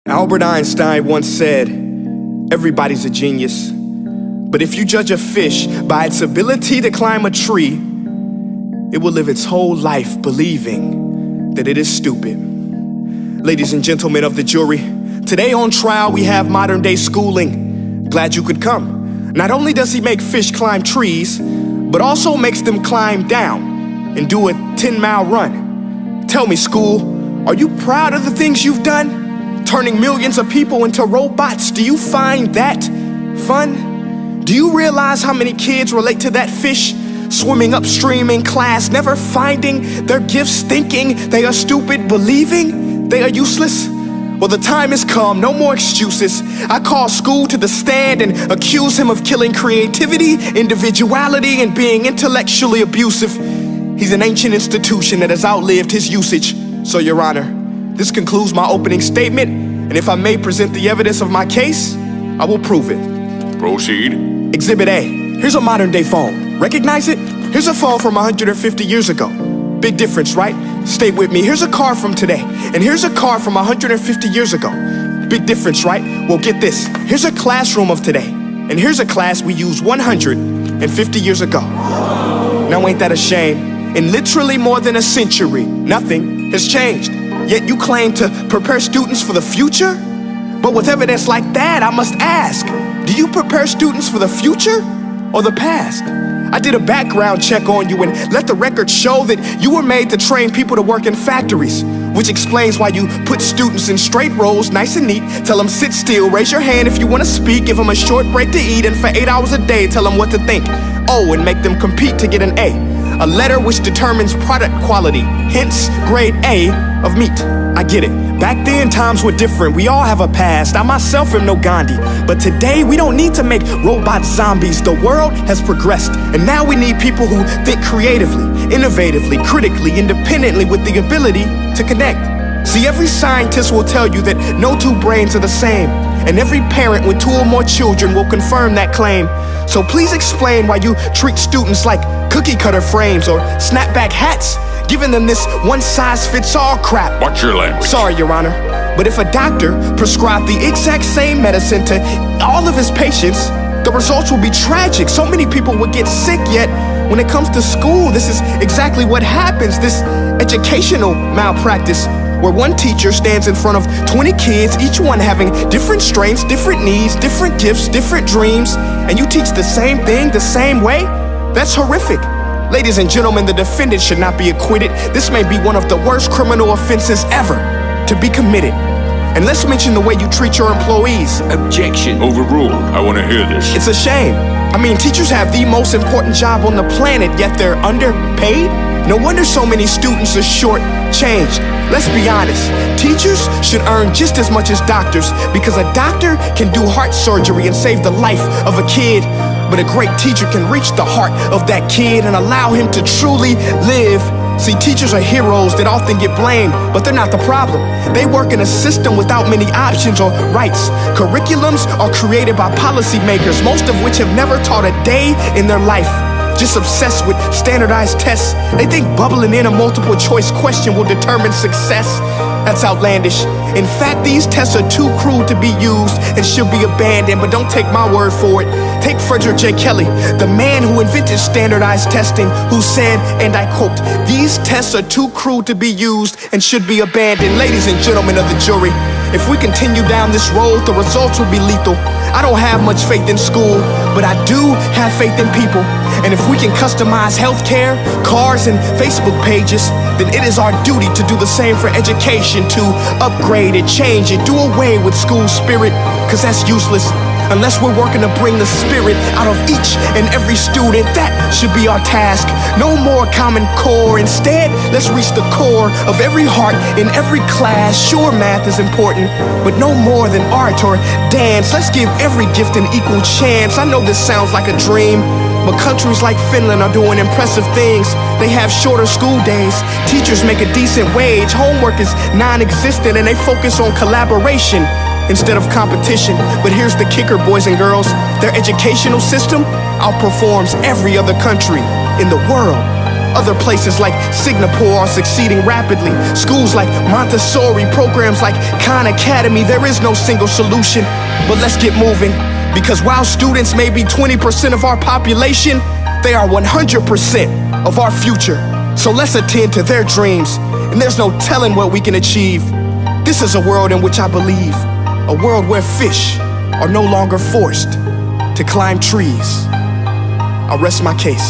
Albert Einstein once said, everybody's a genius, but if you judge a fish by its ability to climb a tree, it will live its whole life believing that it is stupid. Ladies and gentlemen of the jury, today on trial we have modern day schooling. Glad you could come. Not only does he make fish climb trees, but also makes them climb down and do a 10-mile run. Tell me, school, are you proud of the things you've done? Turning millions of people into robots, do you find that fun? Do you realize how many kids relate to that fish swimming upstream in class, never finding their gifts, thinking they are stupid, believing they are useless? Well, the time has come, no more excuses. I call school to the stand and accuse him of killing creativity, individuality, and being intellectually abusive. He's an ancient institution that has outlived his usage. So, Your Honor, this concludes my opening statement, and if I may present the evidence of my case, I will prove it. Proceed. Exhibit A. Here's a modern day phone. Recognize it? Here's a phone from 150 years ago. Big difference, right? Stay with me. Here's a car from today, and here's a car from 150 years ago. Big difference, right? Well, get this. Here's a classroom of today, and here's a class we used 150 years ago. Now, ain't that a shame? In literally more than a century, nothing has changed. Yet you claim to prepare students for the future? But with evidence like that, I must ask, do you prepare students for the future or the past? I did a background check on you and let the record show that you were made to train people to work in factories, which explains why you put students in straight rows, nice and neat, tell them sit still, raise your hand if you want to speak, give them a short break to eat, and for 8 hours a day, tell them what to think. Oh, and make them compete to get an A letter which determines product quality, hence grade A of meat. I get it. Back then, times were different. We all have a past. I myself am no Gandhi. But today, we don't need to make robot zombies. The world has progressed. And now we need people who think creatively, innovatively, critically, independently, with the ability to connect. See, every scientist will tell you that no two brains are the same. And every parent with 2 or more children will confirm that claim. So please explain why you treat students like cookie cutter frames or snapback hats, giving them this one-size-fits-all crap. Watch your language. Sorry, Your Honor, but if a doctor prescribed the exact same medicine to all of his patients, the results will be tragic. So many people would get sick, yet when it comes to school, this is exactly what happens. This educational malpractice, where one teacher stands in front of 20 kids, each one having different strengths, different needs, different gifts, different dreams, and you teach the same thing the same way? That's horrific. Ladies and gentlemen, the defendant should not be acquitted. This may be one of the worst criminal offenses ever to be committed. And let's mention the way you treat your employees. Objection. Overruled. I want to hear this. It's a shame. I mean, teachers have the most important job on the planet, yet they're underpaid? No wonder so many students are short-changed. Let's be honest, teachers should earn just as much as doctors, because a doctor can do heart surgery and save the life of a kid, but a great teacher can reach the heart of that kid and allow him to truly live. See, teachers are heroes that often get blamed, but they're not the problem. They work in a system without many options or rights. Curriculums are created by policymakers, most of which have never taught a day in their life. Just obsessed with standardized tests. They think bubbling in a multiple choice question will determine success. That's outlandish. In fact, these tests are too cruel to be used and should be abandoned, but don't take my word for it. Take Frederick J. Kelly, the man who invented standardized testing, who said, and I quote, "These tests are too cruel to be used and should be abandoned." Ladies and gentlemen of the jury, if we continue down this road, the results will be lethal. I don't have much faith in school, but I do have faith in people. And if we can customize healthcare, cars, and Facebook pages, then it is our duty to do the same for education, to upgrade it, change it, do away with school spirit, because that's useless. Unless we're working to bring the spirit out of each and every student, that should be our task. No more Common Core. Instead, let's reach the core of every heart in every class. Sure, math is important, but no more than art or dance. Let's give every gift an equal chance. I know this sounds like a dream, but countries like Finland are doing impressive things. They have shorter school days, teachers make a decent wage, homework is non-existent, and they focus on collaboration instead of competition. But here's the kicker, boys and girls. Their educational system outperforms every other country in the world. Other places like Singapore are succeeding rapidly. Schools like Montessori, programs like Khan Academy. There is no single solution, but let's get moving. Because while students may be 20% of our population, they are 100% of our future. So let's attend to their dreams, and there's no telling what we can achieve. This is a world in which I believe, a world where fish are no longer forced to climb trees. I'll rest my case.